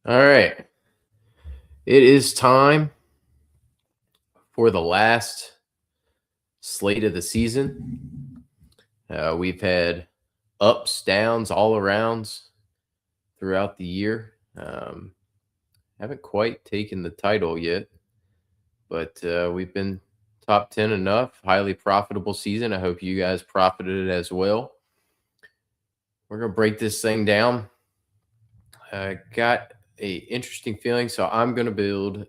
All right. It is time for the last slate of the season. We've had ups, downs, all arounds throughout the year. Haven't quite taken the title yet, but we've been top 10 enough. Highly profitable season. I hope you guys profited as well. We're going to break this thing down. Got a interesting feeling, so I'm going to build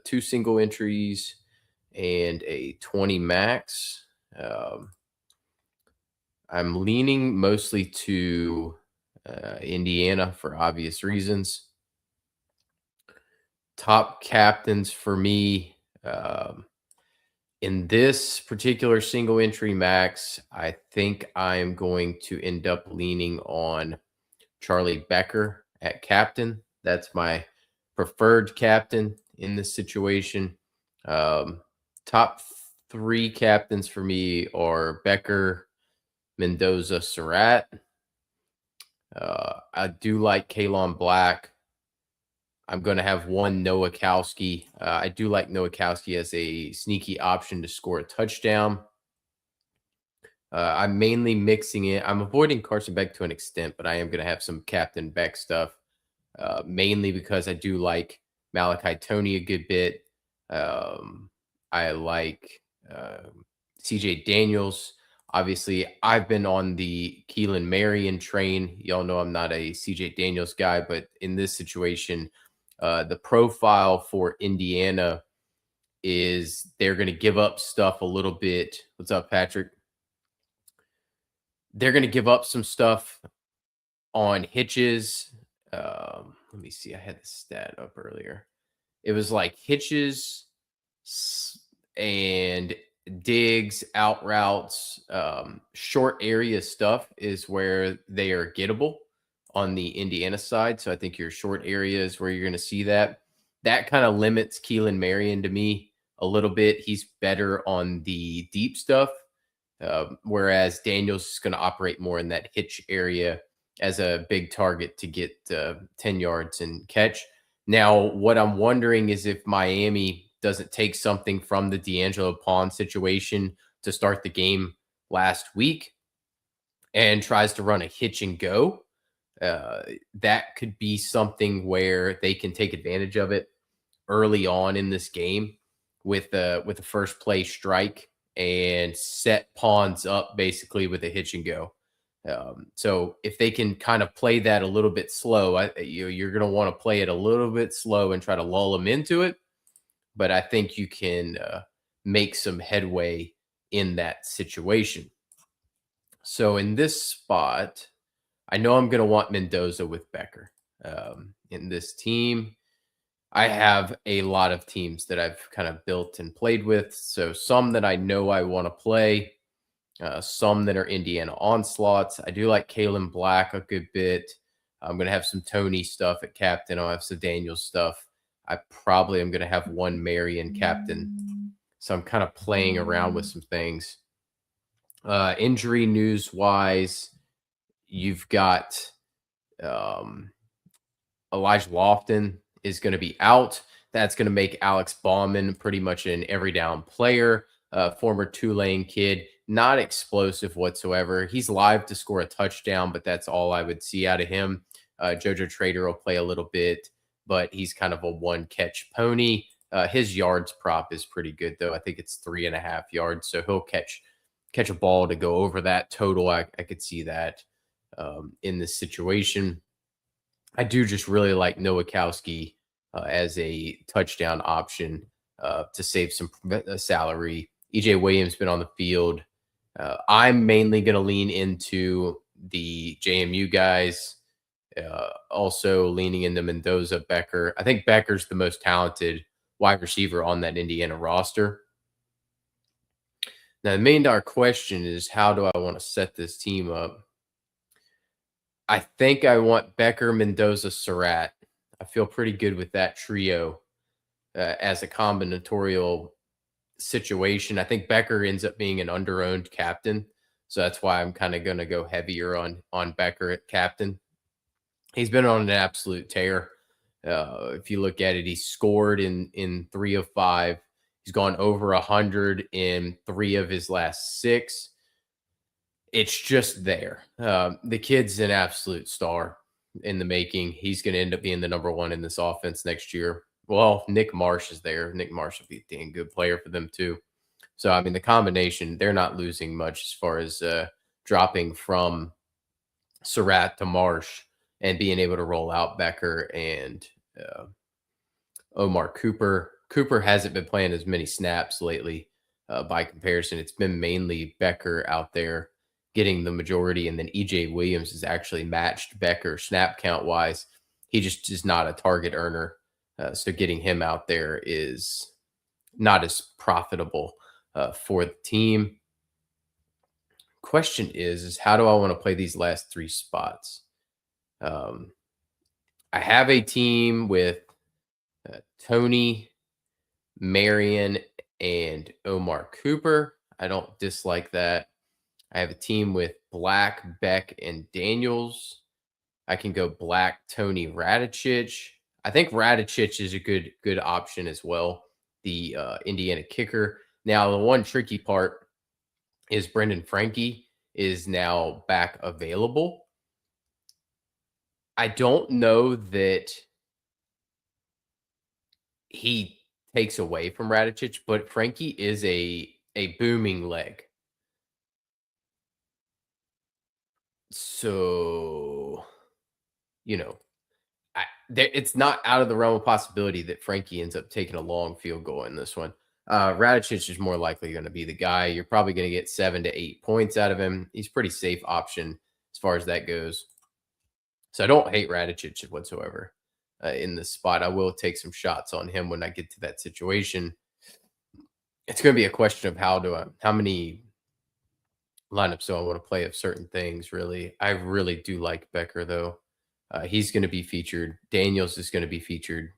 two single entries and a 20 max. Um, I'm leaning mostly to Indiana for obvious reasons. Top captains for me in this particular single entry max, I think I'm going to end up leaning on Charlie Becker at captain. That's my preferred captain in this situation. Um, top three captains for me are Becker, Mendoza, Surratt. I do like Kalon Black. I'm going to have one Nowakowski. I do like Nowakowski as a sneaky option to score a touchdown. I'm mainly mixing it. I'm avoiding Carson Beck to an extent, but I am going to have some Captain Beck stuff, mainly because I do like Malachi Tony a good bit. I like CJ Daniels. Obviously, I've been on the Keelan Marion train. Y'all know I'm not a CJ Daniels guy, but in this situation, the profile for Indiana is they're going to give up stuff a little bit. What's up, Patrick? They're going to give up some stuff on hitches. Let me see. I had the stat up earlier. It was like hitches and digs, out routes, short area stuff is where they are gettable on the Indiana side. So I think your short area is where you're going to see that. That kind of limits Keelan Marion to me a little bit. He's better on the deep stuff, whereas Daniels is going to operate more in that hitch area as a big target to get 10 yards and catch. Now, what I'm wondering is if Miami doesn't take something from the D'Angelo Pawn situation to start the game last week and tries to run a hitch and go. That could be something where they can take advantage of it early on in this game with the first play strike and set pawns up basically with a hitch and go. So if they can kind of play that a little bit slow, you're going to want to play it a little bit slow and try to lull them into it. But I think you can make some headway in that situation. So in this spot, I know I'm going to want Mendoza with Becker in this team. I have a lot of teams that I've kind of built and played with. So some that I know I want to play, some that are Indiana onslaughts. I do like Kalen Black a good bit. I'm going to have some Tony stuff at captain. I'll have some Daniel stuff. I probably am going to have one Marion captain. So I'm kind of playing around with some things. Injury news wise, you've got Elijah Lofton is going to be out. That's going to make Alex Bauman pretty much an every down player. Former Tulane kid, not explosive whatsoever. He's live to score a touchdown, but that's all I would see out of him. JoJo Trader will play a little bit, but he's kind of a one catch pony. His yards prop is pretty good, though. I think it's 3.5 yards. So he'll catch a ball to go over that total. I could see that in this situation. I do just really like Nowakowski as a touchdown option to save some salary. EJ Williams been on the field. I'm mainly going to lean into the JMU guys. Also leaning into Mendoza, Becker. I think Becker's the most talented wide receiver on that Indiana roster. Now, the $1 million question is, how do I want to set this team up? I think I want Becker, Mendoza, Surratt. I feel pretty good with that trio as a combinatorial situation. I think Becker ends up being an under-owned captain, so that's why I'm kind of going to go heavier on Becker at captain. He's been on an absolute tear. If you look at it, he scored in 3 of 5. He's gone over 100 in 3 of his last 6. It's just there. The kid's an absolute star in the making. He's going to end up being the number one in this offense next year. Well, Nick Marsh is there. Nick Marsh will be a dang good player for them too. So I mean, the combination, they're not losing much as far as dropping from Surratt to Marsh and being able to roll out Becker and uh, Omar Cooper. Cooper hasn't been playing as many snaps lately. By comparison, it's been mainly Becker out there getting the majority, and then EJ Williams has actually matched Becker snap count wise. He just is not a target earner, so getting him out there is not as profitable for the team. Question is how do I want to play these last 3 spots? Um, I have a team with Tony, Marion, and Omar Cooper. I don't dislike that. I have a team with Black, Beck, and Daniels. I can go Black, Tony, Radicic. I think Radicic is a good option as well. The Indiana kicker. Now, the one tricky part is Brendan Frankie is now back available. I don't know that he takes away from Radicic, but Frankie is a booming leg. So, you know, it's not out of the realm of possibility that Frankie ends up taking a long field goal in this one. Radicic is more likely going to be the guy. You're probably going to get 7 to 8 points out of him. He's a pretty safe option as far as that goes. So I don't hate Radicic whatsoever in this spot. I will take some shots on him when I get to that situation. It's going to be a question of how many lineups do I want to play of certain things. Really, I really do like Becker though. He's going to be featured. Daniels is going to be featured.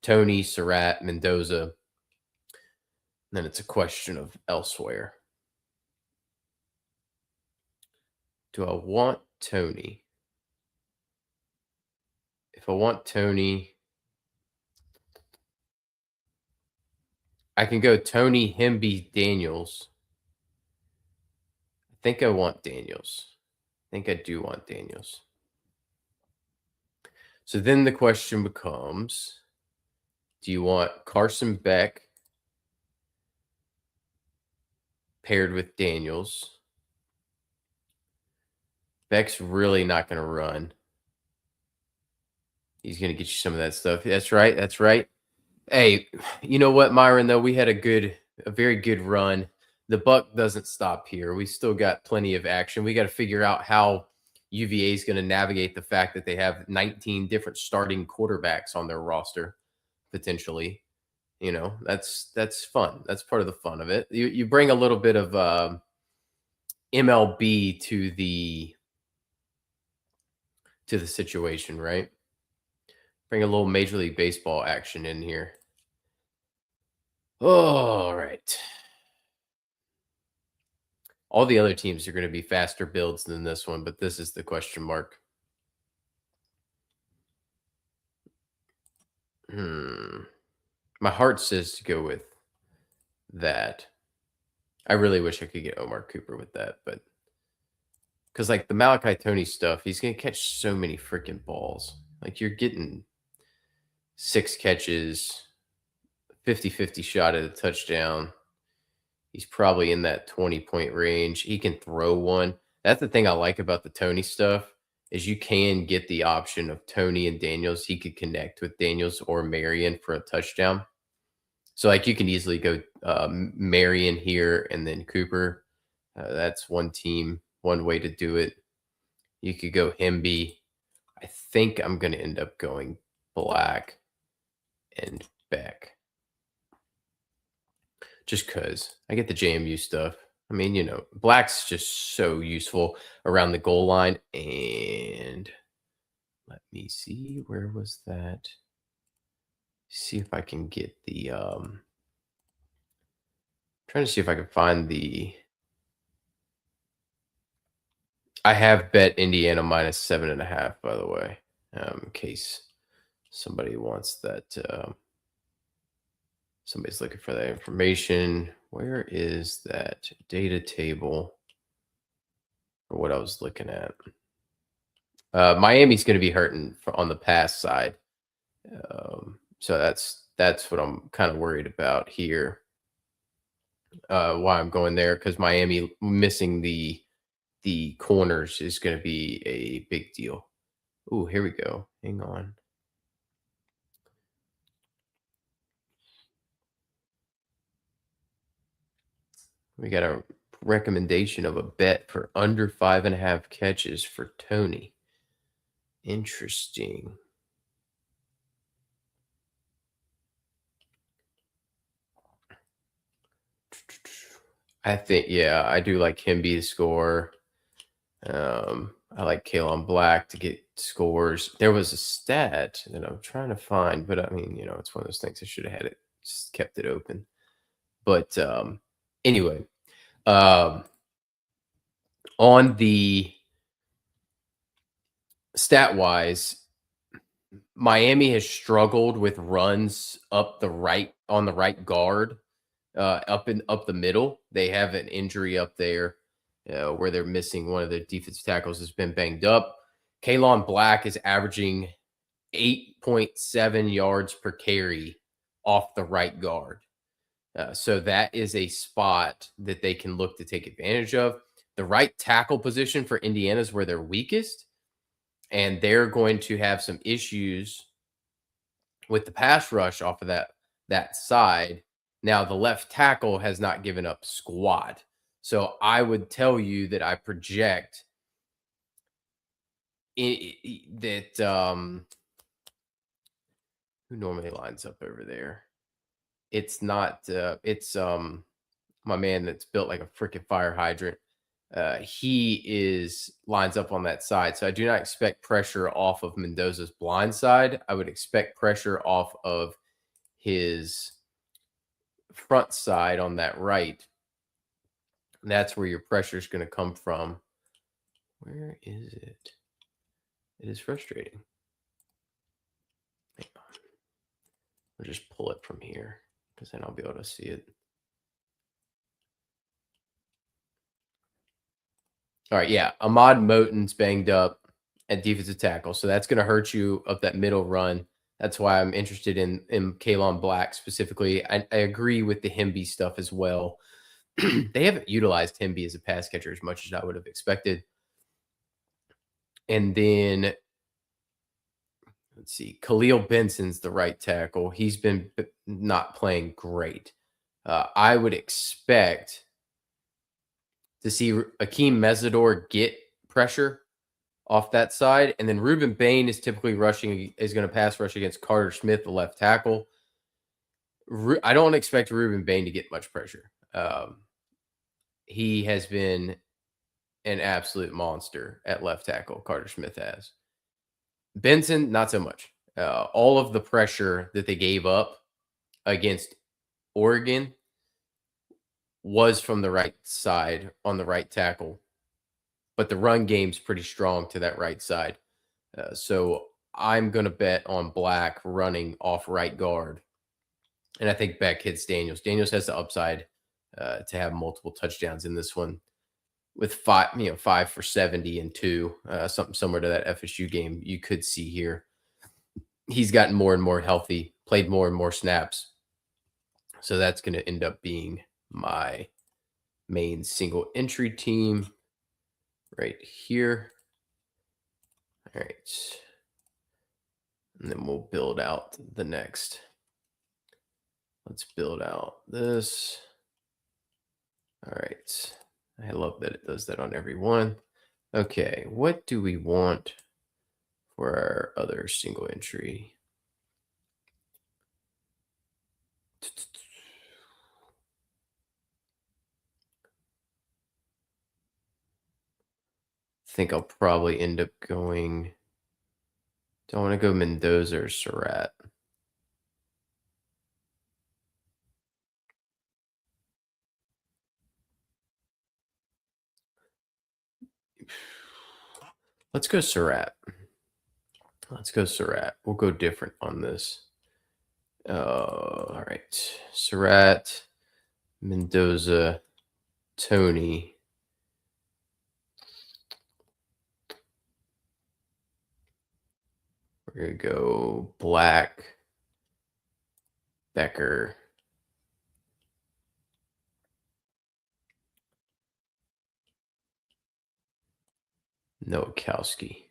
Tony, Surratt, Mendoza. Then it's a question of elsewhere. Do I want Tony? If I want Tony, I can go Tony, Hemby, Daniels. I think I want Daniels. I think I do want Daniels. So then the question becomes, do you want Carson Beck paired with Daniels? Beck's really not going to run. He's going to get you some of that stuff. That's right. That's right. Hey, you know what, Myron, though? We had a very good run. The buck doesn't stop here. We still got plenty of action. We got to figure out how UVA is going to navigate the fact that they have 19 different starting quarterbacks on their roster, potentially. You know, that's fun. That's part of the fun of it. You bring a little bit of MLB to the situation, right? Bring a little Major League Baseball action in here. All right. All the other teams are going to be faster builds than this one, but this is the question mark. My heart says to go with that. I really wish I could get Omar Cooper with that, but because like the Malachi Tony stuff, he's going to catch so many freaking balls. Like you're getting 6 catches, 50-50 shot at a touchdown. He's probably in that 20-point range. He can throw one. That's the thing I like about the Tony stuff is you can get the option of Tony and Daniels. He could connect with Daniels or Marion for a touchdown. So like you can easily go Marion here and then Cooper. That's one team, one way to do it. You could go Hemby. I think I'm going to end up going Black and Beck. Just because I get the JMU stuff. I mean, you know, Black's just so useful around the goal line. And let me see, where was that? See if I can get the trying to see if I can find the I have bet Indiana -7.5, by the way, in case Somebody wants that. Somebody's looking for that information. Where is that data table for what I was looking at? Miami's going to be hurting on the pass side. So that's what I'm kind of worried about here. Why I'm going there, because Miami missing the corners is going to be a big deal. Oh, here we go. Hang on. We got a recommendation of a bet for under 5.5 catches for Tony. Interesting. I think, yeah, I do like Himby to score. I like Kalon Black to get scores. There was a stat that I'm trying to find, but I mean, it's one of those things I should have had it, just kept it open. But anyway, on the stat wise, Miami has struggled with runs up the right on the right guard, up the middle. They have an injury up there where they're missing one of their defensive tackles has been banged up. Kalon Black is averaging 8.7 yards per carry off the right guard. So that is a spot that they can look to take advantage of. The right tackle position for Indiana is where they're weakest, and they're going to have some issues with the pass rush off of that side. Now, the left tackle has not given up squat. So I would tell you that I project that who normally lines up over there? It's not it's my man that's built like a freaking fire hydrant. He is lines up on that side. So I do not expect pressure off of Mendoza's blind side. I would expect pressure off of his front side on that right. And that's where your pressure is going to come from. Where is it? It is frustrating. Hang on. I'll just pull it from here because then I'll be able to see it. All right, yeah. Ahmad Moten's banged up at defensive tackle, so that's going to hurt you up that middle run. That's why I'm interested in Kalon Black specifically. I agree with the Himby stuff as well. They haven't utilized Himby as a pass catcher as much as I would have expected. And then let's see, Khalil Benson's the right tackle. He's been not playing great. I would expect to see Akeem Mesidor get pressure off that side. And then Ruben Bain is typically is going to pass rush against Carter Smith, the left tackle. I don't expect Ruben Bain to get much pressure. He has been an absolute monster at left tackle, Carter Smith has. Benson, not so much. All of the pressure that they gave up against Oregon was from the right side on the right tackle, but the run game's pretty strong to that right side. So I'm going to bet on Black running off right guard. And I think Beck hits Daniels. Daniels has the upside to have multiple touchdowns in this one with 5 for 70 and 2, something similar to that FSU game you could see here. He's gotten more and more healthy, played more and more snaps. So that's going to end up being my main single entry team right here. All right. And then we'll build out the next. Let's build out this. All right. I love that it does that on every one. Okay. What do we want for our other single entry? I think I'll probably end up going. Do I want to go Mendoza or Surratt? Let's go Surratt. Let's go Surratt. We'll go different on this. All right. Surratt, Mendoza, Tony. We're going to go Black, Becker, Nowakowski.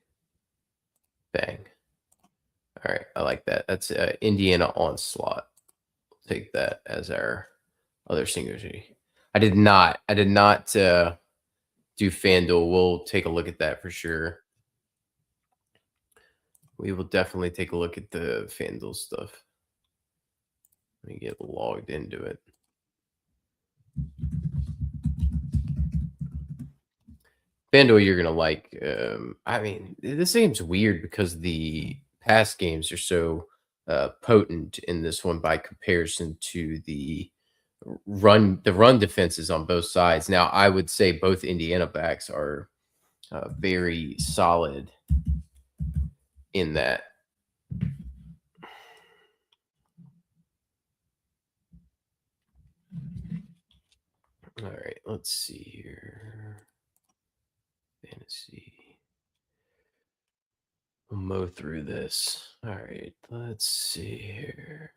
Bang. All right. I like that. That's Indiana Onslaught. We'll take that as our other singularity. I did not do FanDuel. We'll take a look at that for sure. We will definitely take a look at the FanDuel stuff. Let me get logged into it. FanDuel, you're gonna like. I mean, this seems weird because the past games are so potent in this one by comparison to the run defenses on both sides. Now, I would say both Indiana backs are very solid in that. All right, let's see here. Fantasy. We'll mow through this. All right, let's see here.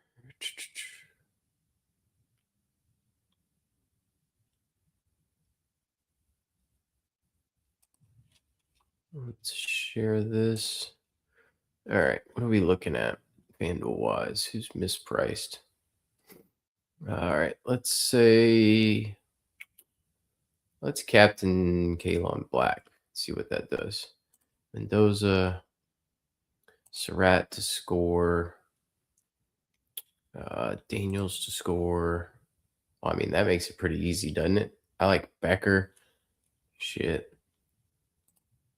Let's share this. All right, what are we looking at FanDuel wise? Who's mispriced? All right, let's Captain Kalon Black. See what that does. Mendoza, Surratt to score, Daniels to score. Well, I mean, that makes it pretty easy, doesn't it? I like Becker. Shit.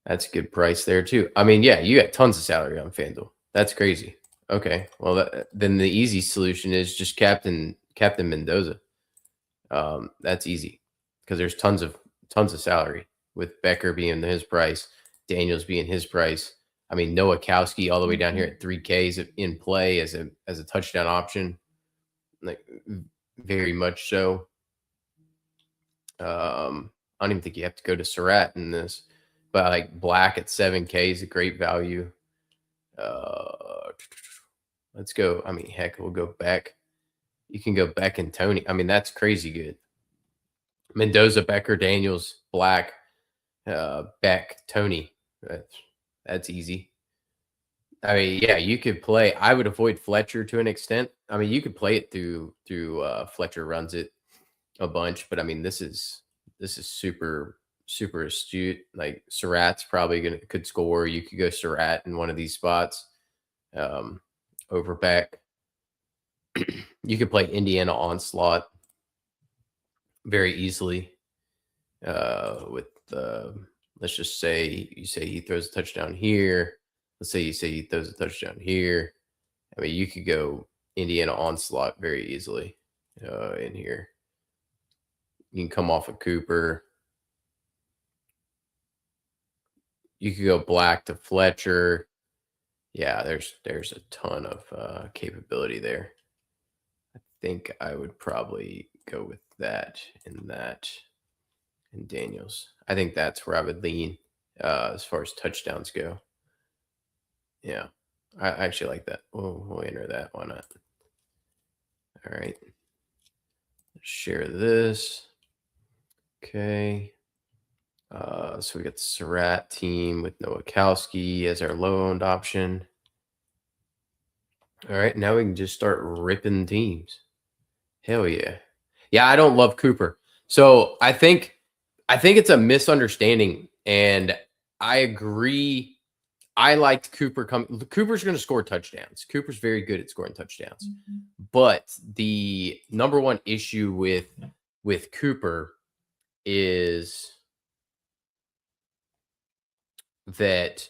That's a good price there, too. I mean, yeah, you got tons of salary on FanDuel. That's crazy. Okay, well, then the easy solution is just Captain Mendoza. That's easy because there's tons of salary with Becker being his price, Daniels being his price. I mean, Nowakowski all the way down here at 3K is in play as a touchdown option, like very much so. I don't even think you have to go to Surratt in this, but like Black at 7K is a great value. Let's go. I mean, heck, we'll go Beck. You can go Beck and Tony. I mean, that's crazy good. Mendoza, Becker, Daniels, Black, Beck, Tony. That's easy. I mean, yeah, you could play. I would avoid Fletcher to an extent. I mean, you could play it through Fletcher runs it a bunch, but I mean, this is super astute. Like Surratt's probably could score. You could go Surratt in one of these spots. Over Beck. You could play Indiana Onslaught very easily with let's just say you say he throws a touchdown here. Let's say you say he throws a touchdown here. I mean, you could go Indiana Onslaught very easily in here. You can come off of Cooper. You could go Black to Fletcher. Yeah, there's a ton of capability there. I think I would probably go with that and Daniels. I think that's where I would lean as far as touchdowns go. Yeah, I actually like that. We'll enter that. Why not? All right. Let's share this. Okay. So we got the Surratt team with Nowakowski as our low-owned option. All right, now we can just start ripping teams. Hell yeah. Yeah, I don't love Cooper. So I think it's a misunderstanding, and I agree. I liked Cooper Cooper's going to score touchdowns. Cooper's very good at scoring touchdowns. Mm-hmm. But the number one issue with Cooper is that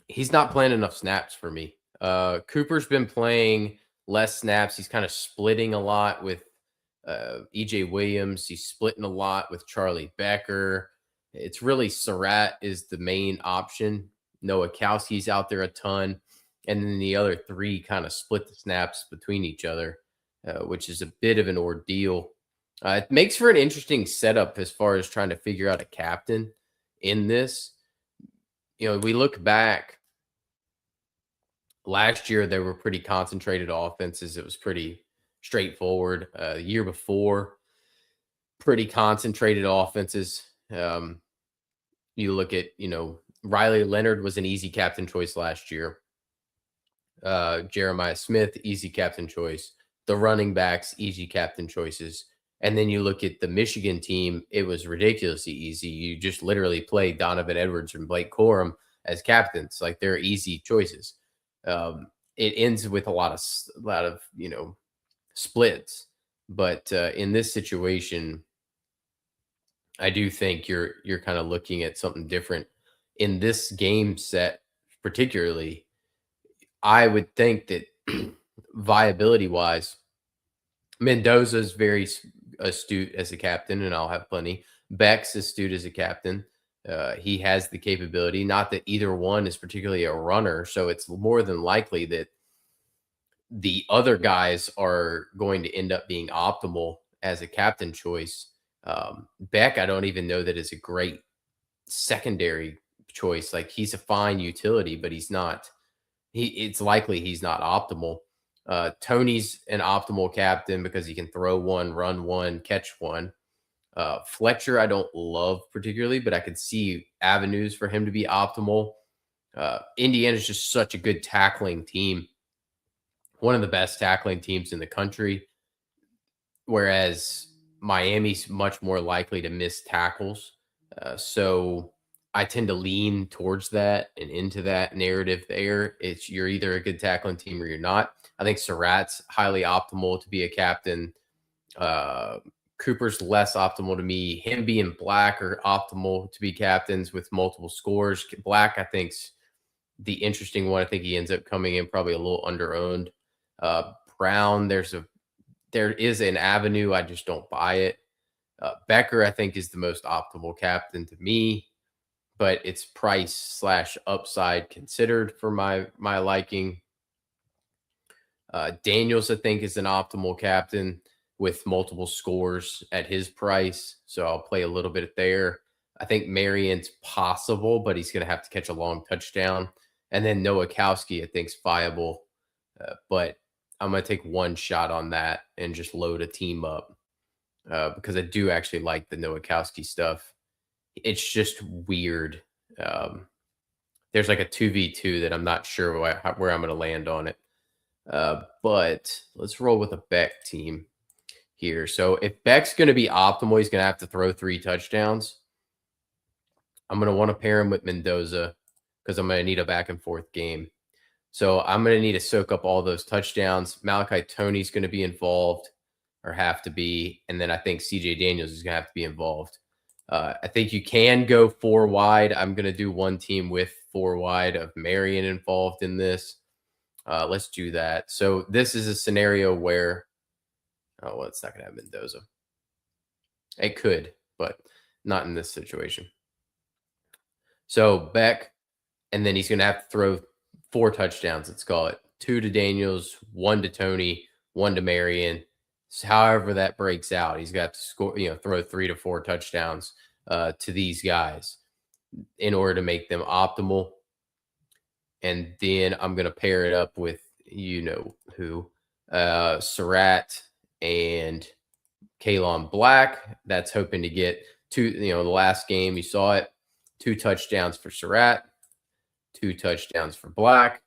he's not playing enough snaps for me. Cooper's been playing less snaps. He's kind of splitting a lot with EJ Williams. He's splitting a lot with Charlie Becker. It's really Surratt is the main option Nowakowski's out there a ton. And then the other three kind of split the snaps between each other, which is a bit of an ordeal. It makes for an interesting setup as far as trying to figure out a captain in this. We look back last year, they were pretty concentrated offenses. It was pretty straightforward. The year before, pretty concentrated offenses. You look at, Riley Leonard was an easy captain choice last year. Jeremiah Smith, easy captain choice. The running backs, easy captain choices. And then you look at the Michigan team, it was ridiculously easy. You just literally play Donovan Edwards and Blake Corum as captains. Like, they're easy choices. It ends with a lot of splits. But in this situation, I do think you're kind of looking at something different in this game set, particularly. I would think that viability wise, Mendoza is very astute as a captain, and I'll have plenty. Beck's astute as a captain. He has the capability. Not that either one is particularly a runner, so it's more than likely that the other guys are going to end up being optimal as a captain choice. Beck, I don't even know that is a great secondary choice. Like, he's a fine utility, but he's not. It's likely he's not optimal. Tony's an optimal captain because he can throw one, run one, catch one. Fletcher, I don't love particularly, but I could see avenues for him to be optimal. Indiana's just such a good tackling team, one of the best tackling teams in the country, whereas Miami's much more likely to miss tackles. So I tend to lean towards that and into that narrative there. It's you're either a good tackling team or you're not. I think Surratt's highly optimal to be a captain. Cooper's less optimal to me. Him being Black are optimal to be captains with multiple scores. Black, I think's the interesting one. I think he ends up coming in probably a little under-owned. Brown, there is an avenue. I just don't buy it. Becker, I think, is the most optimal captain to me, but it's price / upside considered for my liking. Daniels, I think, is an optimal captain with multiple scores at his price, so I'll play a little bit there. I think Marion's possible, but he's going to have to catch a long touchdown. And then Nowakowski, I think, is viable, but I'm going to take one shot on that and just load a team up because I do actually like the Nowakowski stuff. It's just weird. There's like a 2v2 that I'm not sure where I'm going to land on it. But let's roll with a Beck team here. So if Beck's going to be optimal, he's going to have to throw 3 touchdowns. I'm going to want to pair him with Mendoza because I'm going to need a back and forth game. So I'm going to need to soak up all those touchdowns. Malachi Toney's going to be involved or have to be. And then I think CJ Daniels is going to have to be involved. I think you can go 4 wide. I'm going to do one team with 4 wide of Marion involved in this. Let's do that. So this is a scenario where, it's not going to have Mendoza. It could, but not in this situation. So Beck, and then he's going to have to throw 4 touchdowns, let's call it. 2 to Daniels, 1 to Toney, 1 to Marion. So however that breaks out, he's got to score, throw 3 to 4 touchdowns to these guys in order to make them optimal. And then I'm going to pair it up with, who, Surratt and Kalon Black. That's hoping to get 2, the last game you saw it, 2 touchdowns for Surratt, 2 touchdowns for Black.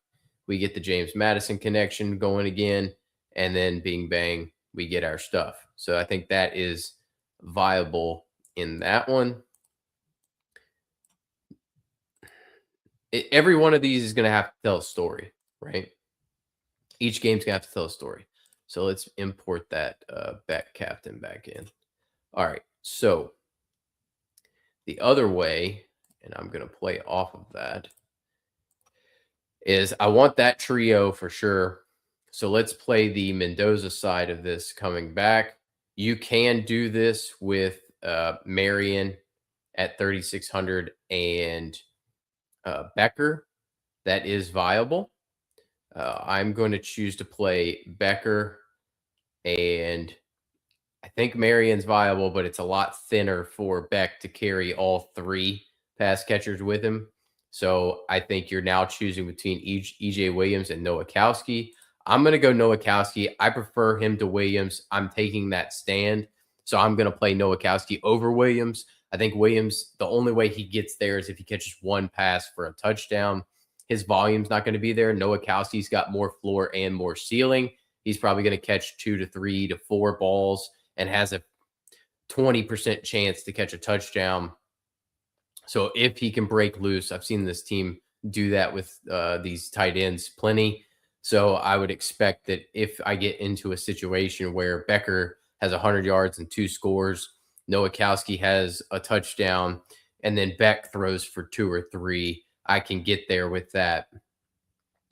We get the James Madison connection going again, and then bing bang, we get our stuff. So I think that is viable in that one. Every one of these is going to have to tell a story, right? Each game's going to have to tell a story. So let's import that Beck captain back in. All right. So the other way, and I'm going to play off of that, is I want that trio for sure. So let's play the Mendoza side of this coming back. You can do this with Marion at 3,600 and Becker, that is viable. I'm going to choose to play Becker, and I think Marion's viable, but it's a lot thinner for Beck to carry all three pass catchers with him. So I think you're now choosing between EJ Williams and Nowakowski. I'm going to go Nowakowski. I prefer him to Williams. I'm taking that stand. So I'm going to play Nowakowski over Williams. I think Williams, the only way he gets there is if he catches one pass for a touchdown. His volume's not going to be there. Nowakowski's got more floor and more ceiling. He's probably going to catch 2 to 3 to 4 balls and has a 20% chance to catch a touchdown. So if he can break loose, I've seen this team do that with these tight ends plenty. So I would expect that if I get into a situation where Becker has 100 yards and 2 scores, Nowakowski has a touchdown, and then Beck throws for 2 or 3, I can get there with that,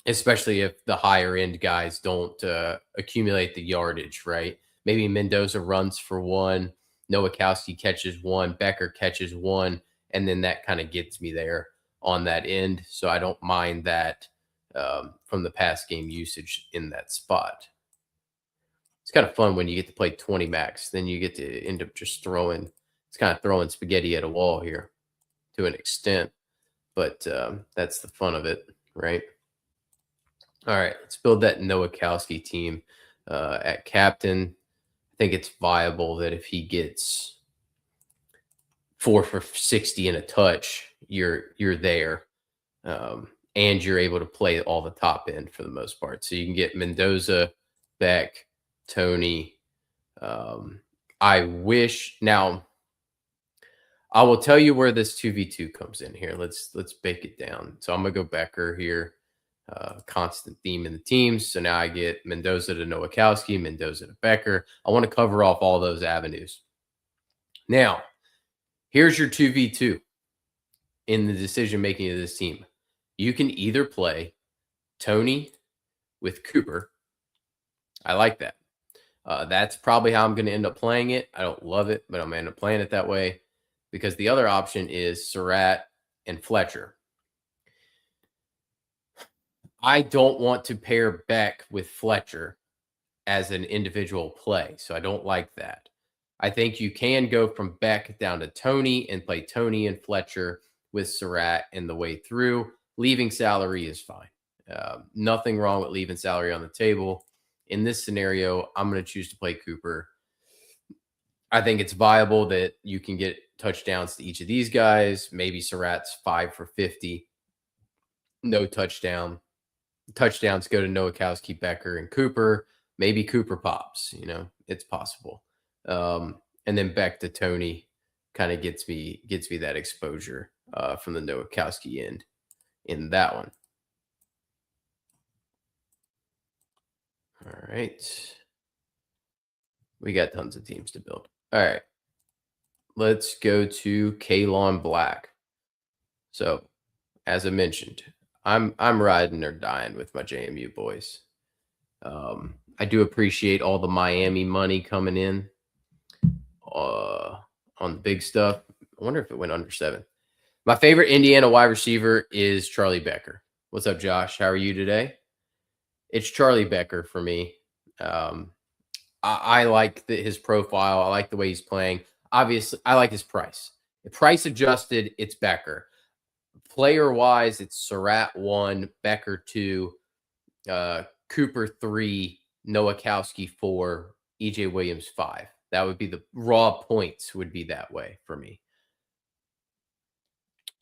especially if the higher end guys don't accumulate the yardage, right? Maybe Mendoza runs for 1, Nowakowski catches 1, Becker catches 1, and then that kind of gets me there on that end. So I don't mind that from the pass game usage in that spot. It's kind of fun when you get to play 20 max. Then you get to end up just throwing, it's kind of throwing spaghetti at a wall here to an extent. But that's the fun of it, right? All right, let's build that Nowakowski team at captain. I think it's viable that if he gets 4 for 60 and a touch, you're there, and you're able to play all the top end for the most part. So you can get Mendoza, Beck, Tony. I wish now. I will tell you where this 2v2 comes in here. Let's bake it down. So I'm gonna go Becker here. Constant theme in the teams. So now I get Mendoza to Nowakowski, Mendoza to Becker. I want to cover off all those avenues. Now, here's your 2v2 in the decision making of this team. You can either play Tony with Cooper. I like that. That's probably how I'm going to end up playing it. I don't love it, but I'm going to end up playing it that way because the other option is Surratt and Fletcher. I don't want to pair Beck with Fletcher as an individual play, so I don't like that. I think you can go from Beck down to Tony and play Tony and Fletcher with Surratt in the way through. Leaving salary is fine. Nothing wrong with leaving salary on the table. In this scenario, I'm going to choose to play Cooper. I think it's viable that you can get touchdowns to each of these guys. Maybe Surratt's 5 for 50. No touchdown. Touchdowns go to Nowakowski, Becker, and Cooper. Maybe Cooper pops. It's possible. And then Beck to Tony kind of gets me that exposure from the Nowakowski end in that one. All right. We got tons of teams to build. All right. Let's go to Kalon Black. So, as I mentioned, I'm riding or dying with my JMU boys. I do appreciate all the Miami money coming in on the big stuff. I wonder if it went under 7. My favorite Indiana wide receiver is Charlie Becker. What's up, Josh? How are you today? It's Charlie Becker for me. I like his profile. I like the way he's playing. Obviously, I like his price. Price adjusted, it's Becker. Player-wise, it's Surratt 1, Becker 2, Cooper 3, Nowakowski 4, EJ Williams 5. That would be the raw points would be that way for me.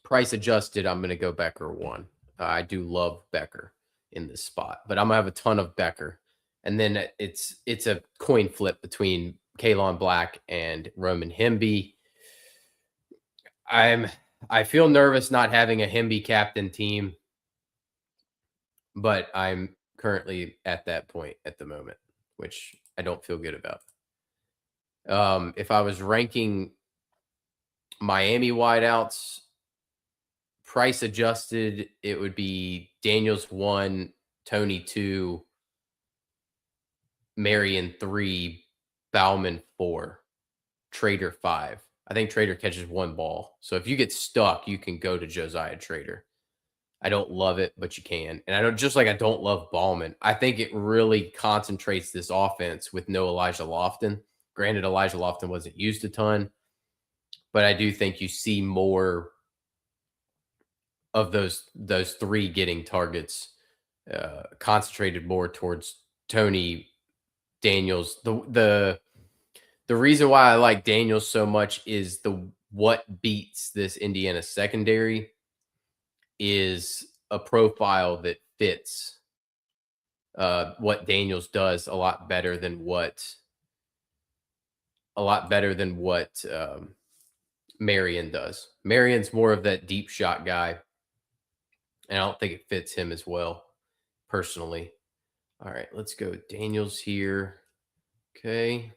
Price adjusted, I'm going to go Becker 1. I do love Becker in this spot, but I'm going to have a ton of Becker. And then it's a coin flip between Kalon Black and Roman Hemby. I feel nervous not having a Hemby captain team, but I'm currently at that point at the moment, which I don't feel good about. If I was ranking Miami wideouts, price adjusted, it would be Daniels 1, Tony 2, Marion 3, Bauman 4, Trader 5. I think Trader catches 1 ball. So if you get stuck, you can go to Josiah Trader. I don't love it, but you can. And I don't just like I don't love Ballman. I think it really concentrates this offense with no Elijah Lofton. Granted, Elijah Lofton wasn't used a ton, but I do think you see more of those three getting targets concentrated more towards Tony Daniels. The reason why I like Daniels so much is the what beats this Indiana secondary is a profile that fits what Daniels does a lot better than what Marion does. Marion's more of that deep shot guy, and I don't think it fits him as well, personally. All right, let's go Daniels here. Okay,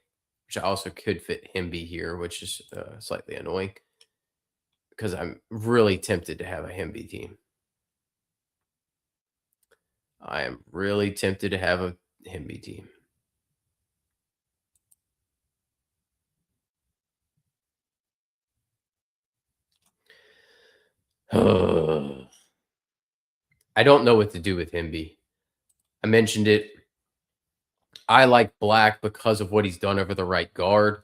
which I also could fit Hemby here, which is slightly annoying because I'm really tempted to have a Hemby team. I am really tempted to have a Hemby team. I don't know what to do with Hemby. I mentioned it. I like Black because of what he's done over the right guard,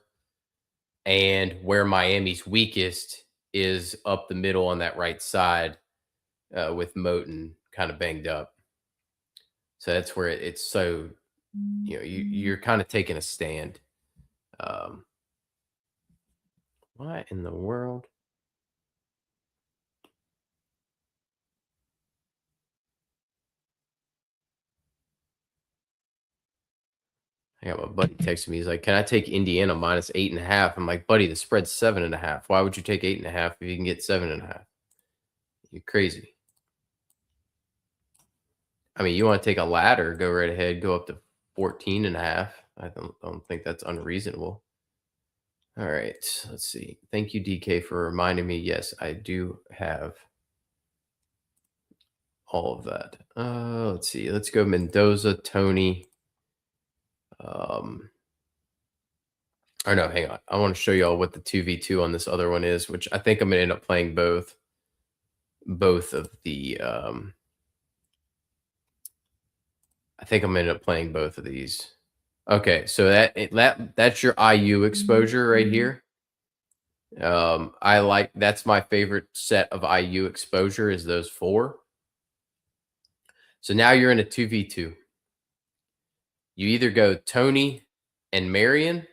and where Miami's weakest is up the middle on that right side with Moten kind of banged up. So that's where it's so, you're kind of taking a stand. What in the world? I got my buddy texting me. He's like, "Can I take Indiana minus 8.5?" I'm like, "Buddy, the spread's 7.5. Why would you take 8.5 if you can get 7.5? You're crazy." I mean, you want to take a ladder, go right ahead, go up to 14.5. I don't think that's unreasonable. All right, let's see. Thank you, DK, for reminding me. Yes, I do have all of that. Let's see. Let's go Mendoza, Tony. Or no, hang on. I want to show y'all what the 2v2 on this other one is, which I think I'm gonna end up playing both of the I think I'm gonna end up playing both of these. Okay, so that's your IU exposure right here. I like that's my favorite set of IU exposure is those four. So now you're in a 2v2. You either go Tony and Marion,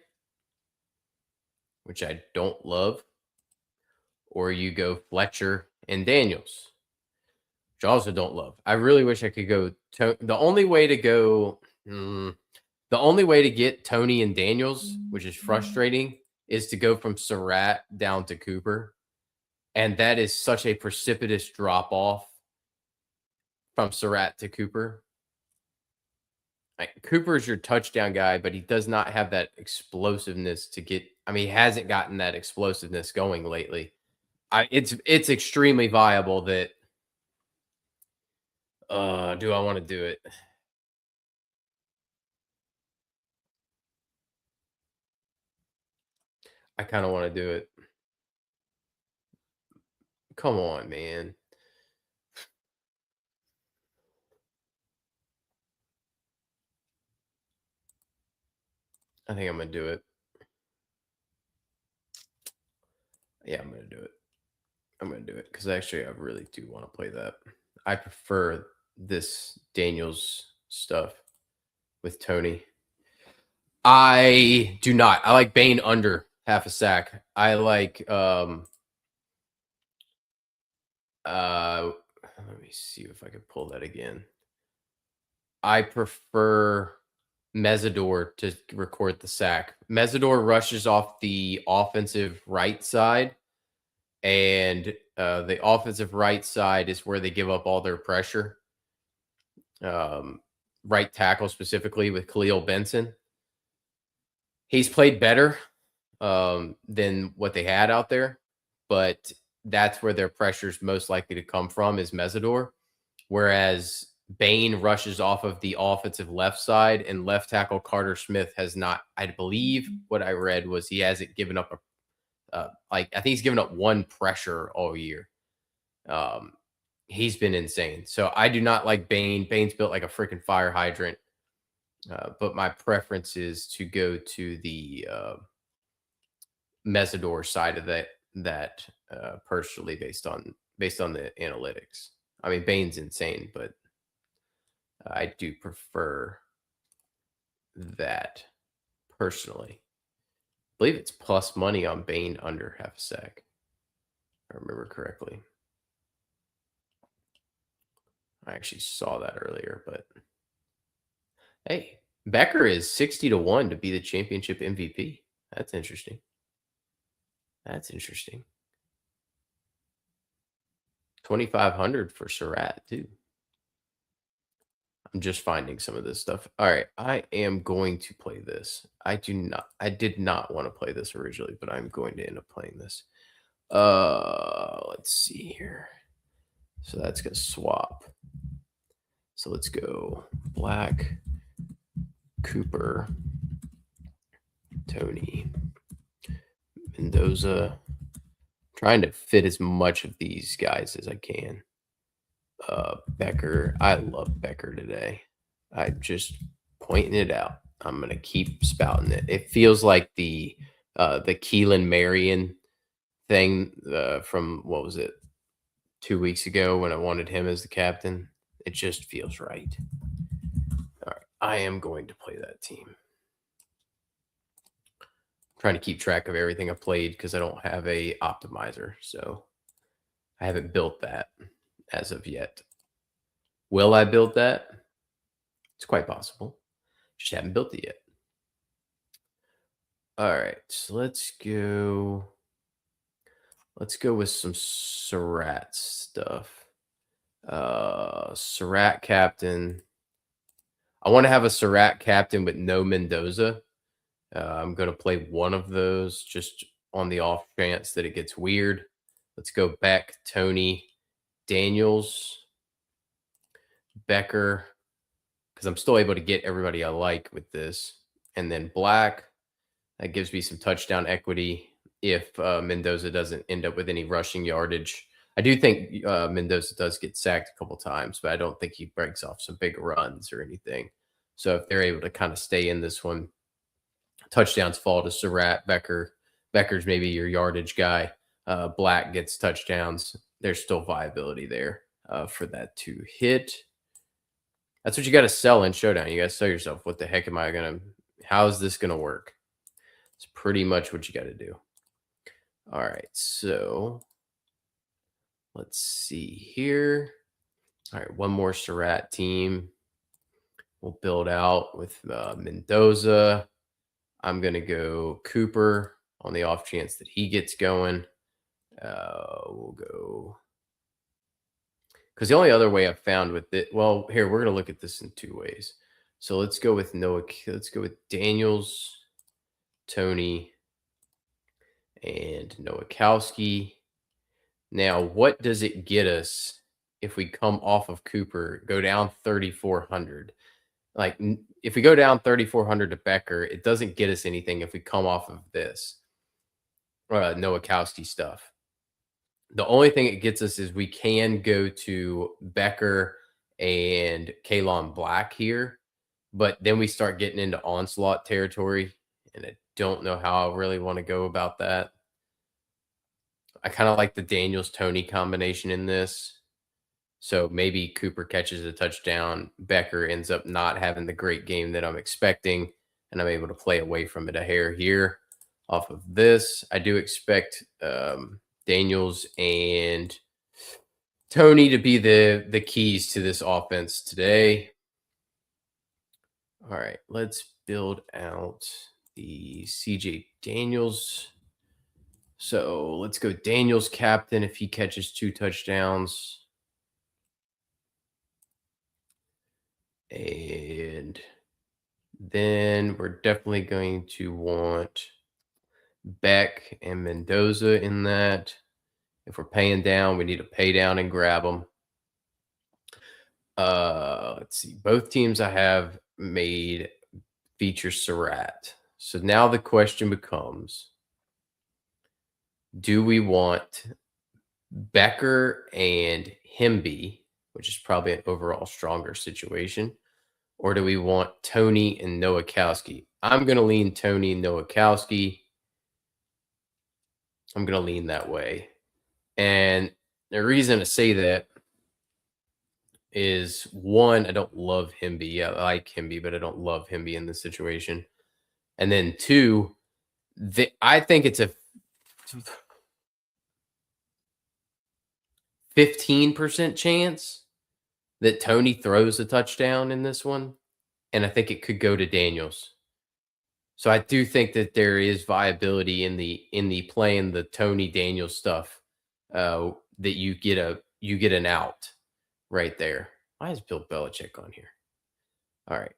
which I don't love, or you go Fletcher and Daniels, which I also don't love. I really wish I could go. The only way to go, the only way to get Tony and Daniels, which is frustrating, is to go from Surratt down to Cooper, and that is such a precipitous drop off from Surratt to Cooper. Cooper is your touchdown guy, but he does not have that explosiveness to get. I mean, he hasn't gotten that explosiveness going lately. It's extremely viable that. Do I want to do it? I kind of want to do it. Come on, man. I think I'm gonna do it. Yeah, I'm gonna do it. I'm gonna do it because actually, I really do want to play that. I prefer this Daniels stuff with Tony. I do not. I like Bane under half a sack. I like let me see if I can pull that again. I prefer Mesidor to record the sack. Mesidor rushes off the offensive right side, and the offensive right side is where they give up all their pressure. Right tackle specifically with Khalil Benson. He's played better than what they had out there, but that's where their pressure is most likely to come from is Mesidor. Whereas Bain rushes off of the offensive left side, and left tackle Carter Smith has not. I believe what I read was he hasn't given up I think he's given up one pressure all year. He's been insane. So I do not like Bane. Bane's built like a freaking fire hydrant. But my preference is to go to the Mesidor side of that personally based on the analytics. I mean, Bane's insane, but I do prefer that personally. I believe it's plus money on Bane under half a sec, if I remember correctly. I actually saw that earlier, but hey, Becker is 60-1 to be the championship MVP. That's interesting. That's interesting. 2,500 for Surratt, too. I'm just finding some of this stuff. All right, I am going to play this. I did not want to play this originally, but I'm going to end up playing this. Let's see here. So that's gonna swap. So let's go Black, Cooper, Tony, Mendoza. Trying to fit as much of these guys as I can. Becker. I love Becker today. I'm just pointing it out. I'm gonna keep spouting it. It feels like the Keelan Marion thing from what was it 2 weeks ago when I wanted him as the captain. It just feels right. All right, I am going to play that team. I'm trying to keep track of everything I played because I don't have a optimizer, so I haven't built that as of yet. Will I build that? It's quite possible. Just haven't built it yet. All right, so let's go with some Surratt stuff. Surratt captain. I want to have a Surratt captain with no Mendoza. I'm going to play one of those just on the off chance that it gets weird. Let's go Beck, Tony, Daniels, Becker, because I'm still able to get everybody I like with this. And then Black, that gives me some touchdown equity if Mendoza doesn't end up with any rushing yardage. I do think Mendoza does get sacked a couple times, but I don't think he breaks off some big runs or anything. So if they're able to kind of stay in this one, touchdowns fall to Surratt, Becker. Becker's maybe your yardage guy. Black gets touchdowns. There's still viability there for that to hit. That's what you got to sell in Showdown. You got to sell yourself. What the heck am I going to – how is this going to work? It's pretty much what you got to do. All right, so let's see here. All right, one more Surratt team. We'll build out with Mendoza. I'm going to go Cooper on the off chance that he gets going. We'll go because the only other way I've found with it, well, here, we're going to look at this in two ways. So let's go with Noah. Let's go with Daniels, Tony, and Nowakowski. Now, what does it get us if we come off of Cooper, go down 3,400? Like, if we go down 3,400 to Becker, it doesn't get us anything if we come off of this Nowakowski stuff. The only thing it gets us is we can go to Becker and Kalon Black here, but then we start getting into onslaught territory, and I don't know how I really want to go about that. I kind of like the Daniels-Tony combination in this. So maybe Cooper catches a touchdown. Becker ends up not having the great game that I'm expecting, and I'm able to play away from it a hair here off of this. I do expect Daniels and Tony to be the keys to this offense today. All right, let's build out the CJ Daniels. So let's go Daniels captain if he catches 2 touchdowns. And then we're definitely going to want Beck and Mendoza in that. If we're paying down, we need to pay down and grab them. Let's see. Both teams I have made feature Surratt. So now the question becomes, do we want Becker and Hemby, which is probably an overall stronger situation? Or do we want Tony and Nowakowski? I'm going to lean Tony and Nowakowski. I'm going to lean that way. And the reason to say that is, one, I don't love Hemby. I like Hemby, but I don't love Hemby in this situation. And then two, I think it's a 15% chance that Tony throws a touchdown in this one. And I think it could go to Daniels. So I do think that there is viability in the playing the Tony Daniels stuff, that you get an out right there. Why is Bill Belichick on here? All right,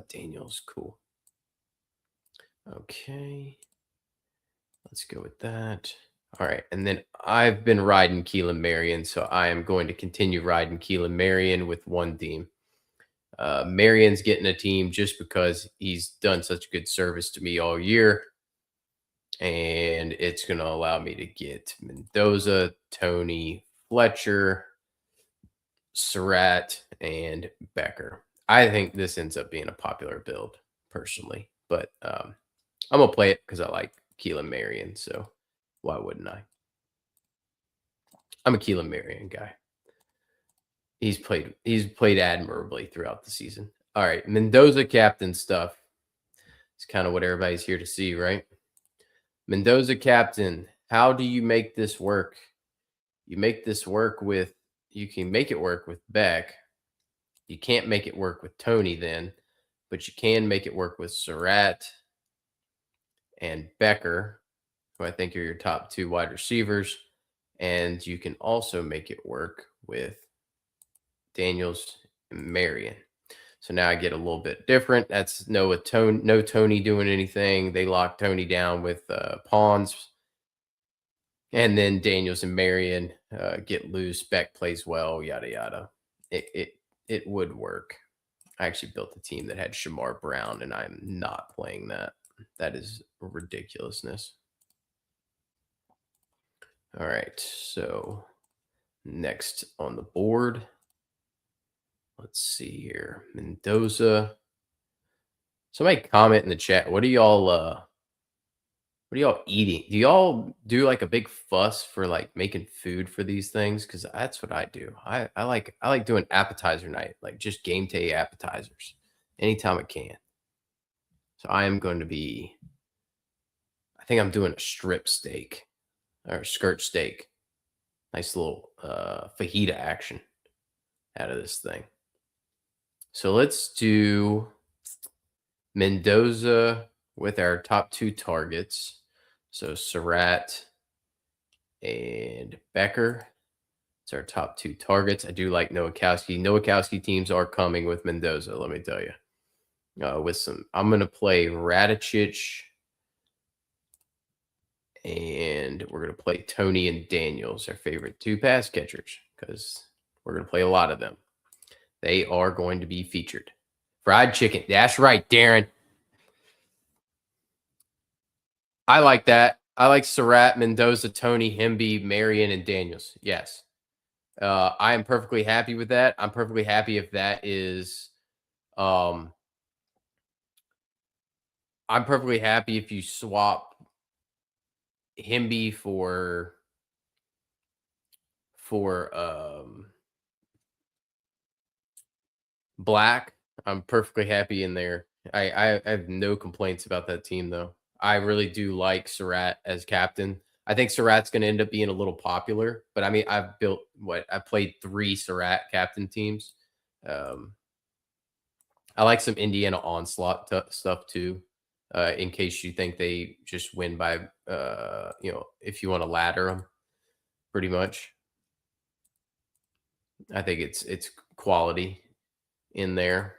Daniels, cool. Okay, let's go with that. All right, and then I've been riding Keelan Marion, so I am going to continue riding Keelan Marion with one team. Marion's getting a team just because he's done such good service to me all year. And it's going to allow me to get Mendoza, Tony, Fletcher, Surratt, and Becker. I think this ends up being a popular build personally, but I'm going to play it because I like Keelan Marion. So why wouldn't I? I'm a Keelan Marion guy. He's played admirably throughout the season. All right, Mendoza captain stuff. It's kind of what everybody's here to see, right? Mendoza captain, how do you make this work? You make this work with, you can make it work with Beck. You can't make it work with Tony then, but you can make it work with Surratt and Becker, who I think are your top two wide receivers. And you can also make it work with Daniels and Marion. So now I get a little bit different. That's no Tony doing anything. They lock Tony down with pawns. And then Daniels and Marion get loose. Beck plays well, yada, yada. It would work. I actually built a team that had Shamar Brown, and I'm not playing that. That is ridiculousness. All right, so next on the board, let's see here. Mendoza. Somebody comment in the chat. What are y'all eating? Do y'all do like a big fuss for like making food for these things? Because that's what I do. I like doing appetizer night, like just game day appetizers anytime I can. So I am going to be, I think I'm doing a strip steak or skirt steak. Nice little fajita action out of this thing. So let's do Mendoza with our top two targets. So Surratt and Becker. It's our top two targets. I do like Nowakowski. Nowakowski teams are coming with Mendoza, let me tell you. I'm going to play Radicic, and we're going to play Tony and Daniels, our favorite two pass catchers, because we're going to play a lot of them. They are going to be featured. Fried chicken. That's right, Darren. I like that. I like Surratt, Mendoza, Tony, Hemby, Marion, and Daniels. Yes. I am perfectly happy with that. I'm perfectly happy if that is I'm perfectly happy if you swap Hemby for Black. I'm perfectly happy in there. I have no complaints about that team though. I really do like Surratt as captain. I think Surratt's going to end up being a little popular, but I mean, I played 3 Surratt captain teams. I like some Indiana onslaught stuff too, in case you think they just win by, if you want to ladder them, pretty much. I think it's quality in there.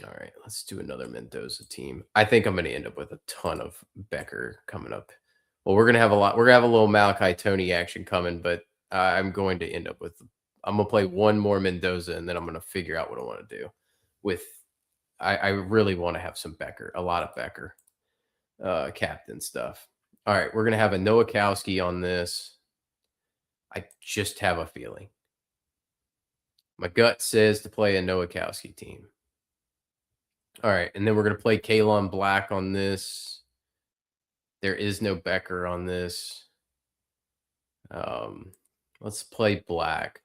All right, let's do another Mendoza team. I think I'm going to end up with a ton of Becker coming up. Well, we're going to have a lot. We're going to have a little Malachi Tony action coming, but I'm going to end up with, I'm going to play one more Mendoza, and then I'm going to figure out what I want to do with, I really want to have some Becker, a lot of Becker captain stuff. All right, we're going to have a Nowakowski on this. I just have a feeling. My gut says to play a Nowakowski team. All right, and then we're going to play Kalon Black on this. There is no Becker on this. Let's play Black.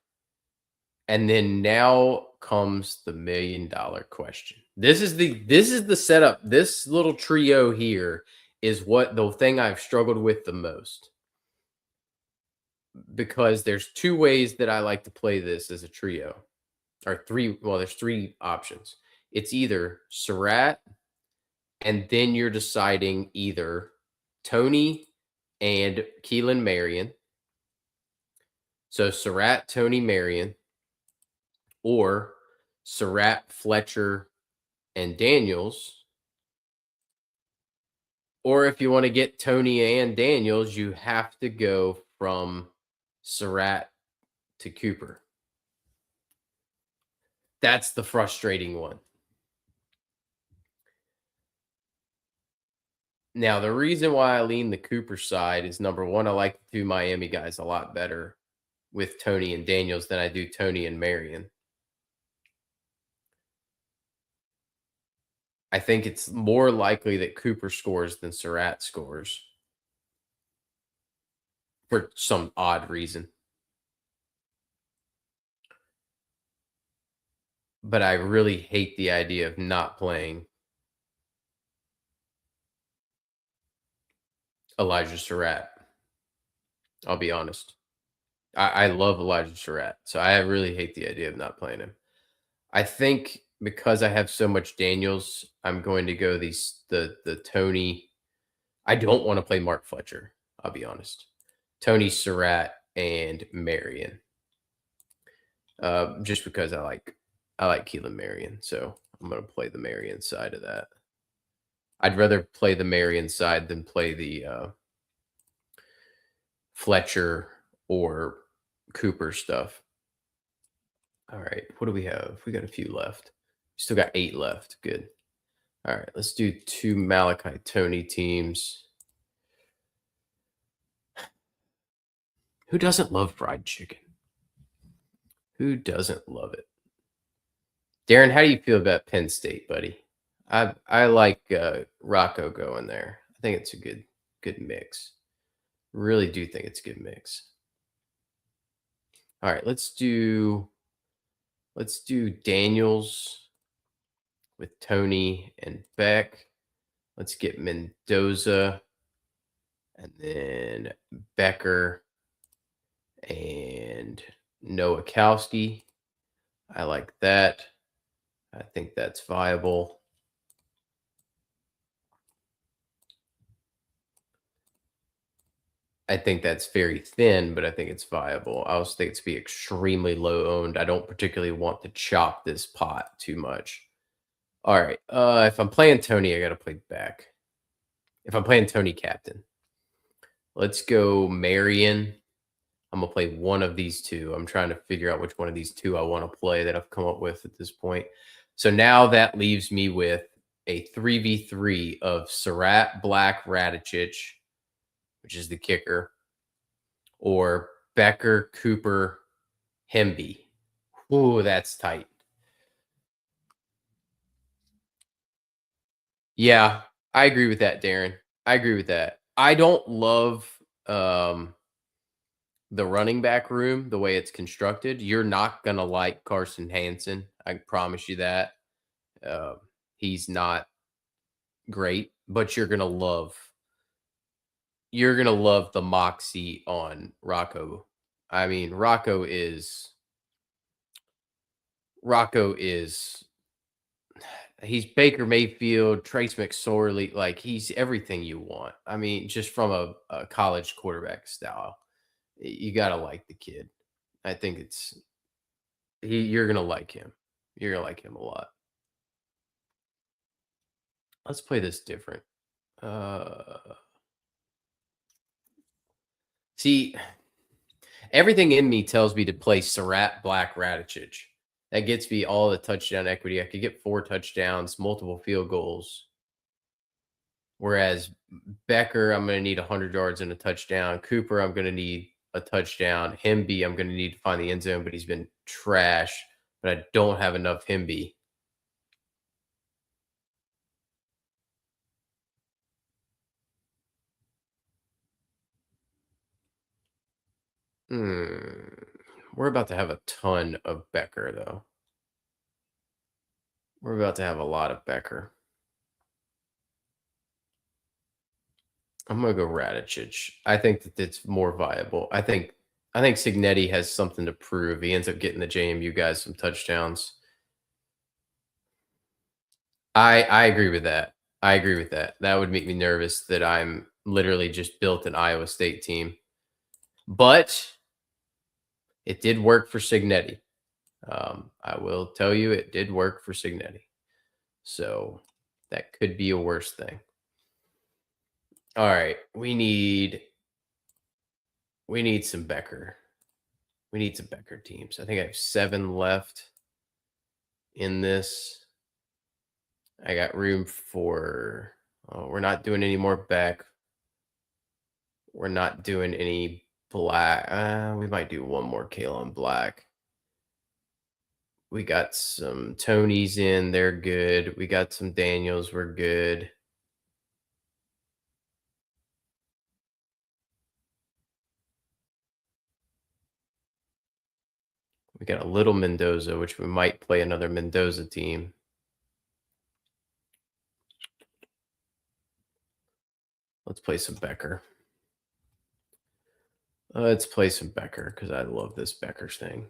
And then now comes the $1,000,000 question. This is the setup. This little trio here is what the thing I've struggled with the most. Because there's two ways that I like to play this as a trio. Or three, well, there's three options. It's either Surratt, and then you're deciding either Tony and Keelan Marion. So Surratt, Tony, Marion, or Surratt, Fletcher, and Daniels. Or if you want to get Tony and Daniels, you have to go from Surratt to Cooper. That's the frustrating one. Now, the reason why I lean the Cooper side is number one, I like the two Miami guys a lot better with Tony and Daniels than I do Tony and Marion. I think it's more likely that Cooper scores than Surratt scores for some odd reason. But I really hate the idea of not playing Elijah Surratt. I'll be honest. I love Elijah Surratt, so I really hate the idea of not playing him. I think because I have so much Daniels, I'm going to go the Tony. I don't want to play Mark Fletcher. I'll be honest. Tony Surratt and Marion. Just because I like Keelan Marion, so I'm going to play the Marion side of that. I'd rather play the Marion side than play the Fletcher or Cooper stuff. All right, what do we have? We got a few left. Still got 8 left. Good. All right, let's do 2 Malachi Tony teams. Who doesn't love fried chicken? Who doesn't love it? Darren, how do you feel about Penn State, buddy? I like Rocco going there. I think it's a good mix. Really do think it's a good mix. All right, let's do Daniels with Tony and Beck. Let's get Mendoza and then Becker and Nowakowski. I like that. I think that's viable. I think that's very thin, but I think it's viable. I also think it's be extremely low owned. I don't particularly want to chop this pot too much. All right. If I'm playing Tony, I got to play Beck. If I'm playing Tony captain, let's go Marion. I'm going to play one of these two. I'm trying to figure out which one of these two I want to play that I've come up with at this point. So now that leaves me with a 3v3 of Surratt, Black, Radicic, which is the kicker, or Becker, Cooper, Hemby. Ooh, that's tight. Yeah, I agree with that, Darren. I agree with that. I don't love the running back room, the way it's constructed. You're not going to like Carson Hansen. I promise you that. He's not great, but you're going to love the moxie on Rocco. I mean, Rocco is he's Baker Mayfield, Trace McSorley, like he's everything you want. I mean, just from a college quarterback style. You got to like the kid. I think you're going to like him. You're going to like him a lot. Let's play this different. See, everything in me tells me to play Surratt, Black, Radicic. That gets me all the touchdown equity. I could get 4 touchdowns, multiple field goals. Whereas Becker, I'm going to need 100 yards and a touchdown. Cooper, I'm going to need a touchdown. Himby, I'm going to need to find the end zone, but he's been trash. But I don't have enough Himby. We're about to have a ton of Becker, though. We're about to have a lot of Becker. I'm gonna go Radicic. I think that it's more viable. I think Signetti has something to prove. He ends up getting the JMU guys some touchdowns. I agree with that. I agree with that. That would make me nervous that I'm literally just built an Iowa State team. But it did work for Signetti. I will tell you, it did work for Signetti. So that could be a worse thing. All right, we need some Becker. We need some Becker teams. I think I have 7 left in this. I got room for. Oh, we're not doing any more Beck. We're not doing any Black. We might do one more Kalen Black. We got some Tonys in. They're good. We got some Daniels. We're good. We got a little Mendoza, which we might play another Mendoza team. Let's play some Becker. Let's play some Becker because I love this Becker thing.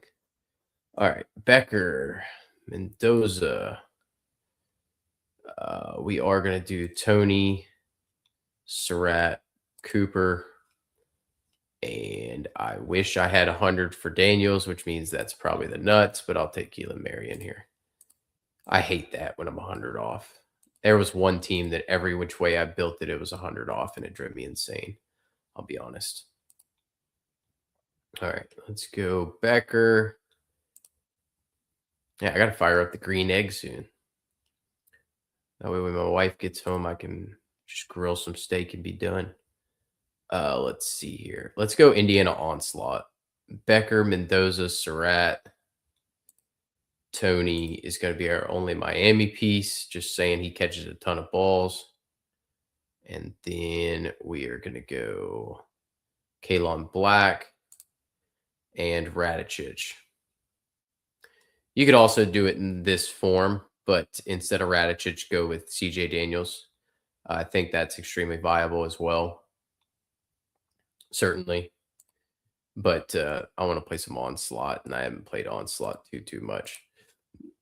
All right, Becker, Mendoza. We are going to do Tony, Surratt, Cooper, and I wish I had 100 for Daniels, which means that's probably the nuts, but I'll take Keelan Marion here. I hate that when I'm 100 off. There was one team that every which way I built it, it was 100 off, and it drove me insane. I'll be honest. All right, let's go Becker. Yeah, I got to fire up the green egg soon. That way when my wife gets home, I can just grill some steak and be done. Let's see here. Let's go Indiana Onslaught. Becker, Mendoza, Surratt. Tony is going to be our only Miami piece, just saying he catches a ton of balls. And then we are going to go Kalon Black and Radicic. You could also do it in this form, but instead of Radicic, go with CJ Daniels. I think that's extremely viable as well. Certainly. But I want to play some Onslaught, and I haven't played Onslaught too much.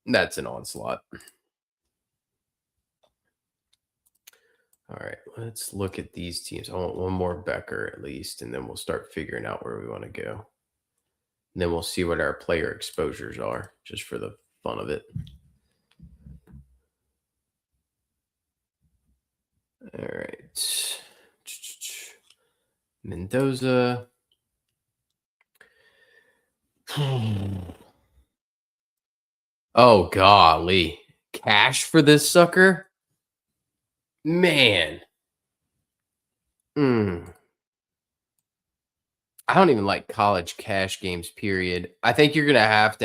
That's an Onslaught. All right, let's look at these teams. I want one more Becker at least, and then we'll start figuring out where we want to go. And then we'll see what our player exposures are, just for the fun of it. All right. Mendoza. Oh, golly. Cash for this sucker? Man. I don't even like college cash games, period. I think you're going to have.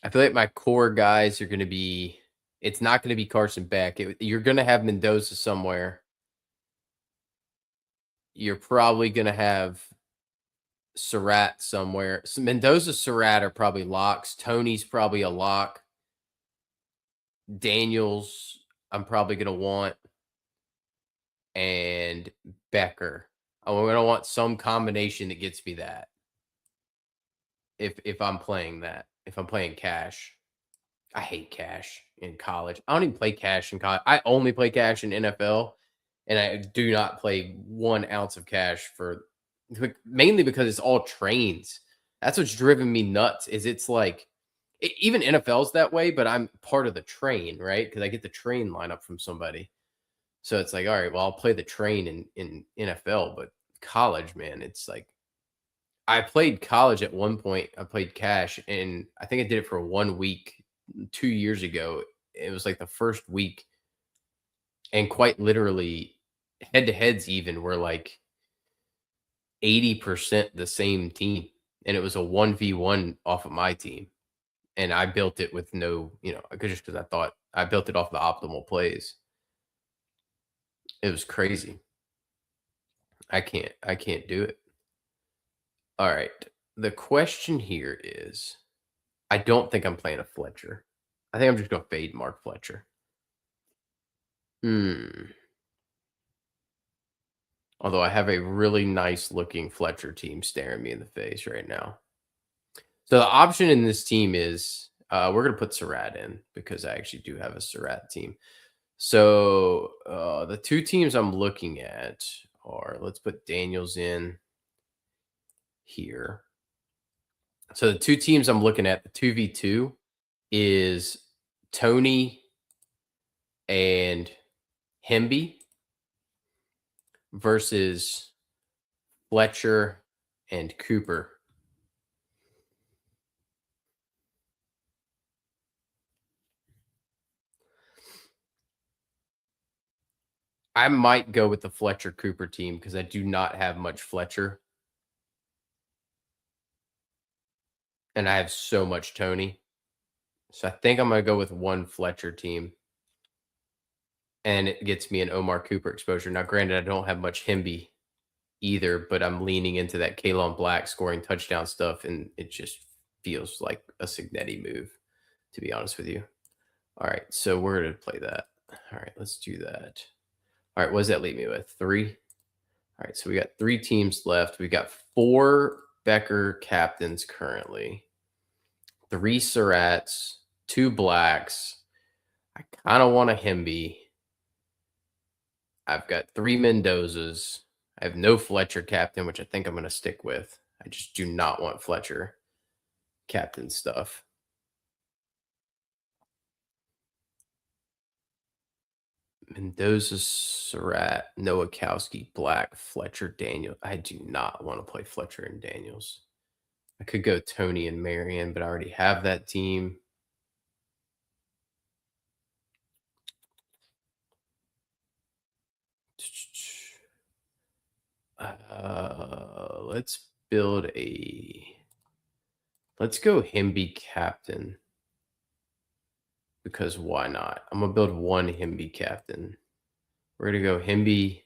I feel like my core guys are going to be. It's not going to be Carson Beck. You're going to have Mendoza somewhere. You're probably going to have Surratt somewhere. So Mendoza, Surratt are probably locks. Tony's probably a lock. Daniels, I'm probably going to want. And Becker. I'm going to want some combination that gets me that. If I'm playing that. If I'm playing cash. I hate cash in college. I don't even play cash in college. I only play cash in NFL. And I do not play 1 ounce of cash mainly because it's all trains. That's what's driven me nuts. It's like even NFL's that way, but I'm part of the train, right? Because I get the train lineup from somebody. So it's like, all right, well, I'll play the train in NFL, but college, man, it's like I played college at one point. I played cash, and I think I did it for 1 week 2 years ago. It was like the first week And quite literally, head-to-heads even were like 80% the same team, and it was a 1v1 off of my team, and I built it with no, just because I thought I built it off the optimal plays. It was crazy. I can't do it. All right. The question here is, I don't think I'm playing a Fletcher. I think I'm just gonna fade Mark Fletcher. Hmm. Although I have a really nice looking Fletcher team staring me in the face right now. So the option in this team is we're gonna put Surratt in because I actually do have a Surratt team. So the two teams I'm looking at are, let's put Daniels in here. So the two teams I'm looking at, the 2v2 is Tony and Hemby versus Fletcher and Cooper. I might go with the Fletcher Cooper team because I do not have much Fletcher. And I have so much Tony. So I think I'm going to go with one Fletcher team. And it gets me an Omar Cooper exposure. Now, granted, I don't have much Hemby either, but I'm leaning into that Kalon Black scoring touchdown stuff. And it just feels like a Signetti move, to be honest with you. All right. So we're going to play that. All right. Let's do that. All right. What does that leave me with? 3? All right. So we got 3 teams left. We got 4 Becker captains currently. 3 Surratts, 2 Blacks. I kind of want a Hemby. I've got 3 Mendozas. I have no Fletcher captain, which I think I'm going to stick with. I just do not want Fletcher captain stuff. Mendoza, Surratt, Nowakowski, Black, Fletcher, Daniel. I do not want to play Fletcher and Daniels. I could go Tony and Marion, but I already have that team. Let's build a. Let's go Hemby captain. Because why not? I'm gonna build one Hemby captain. We're gonna go Hemby.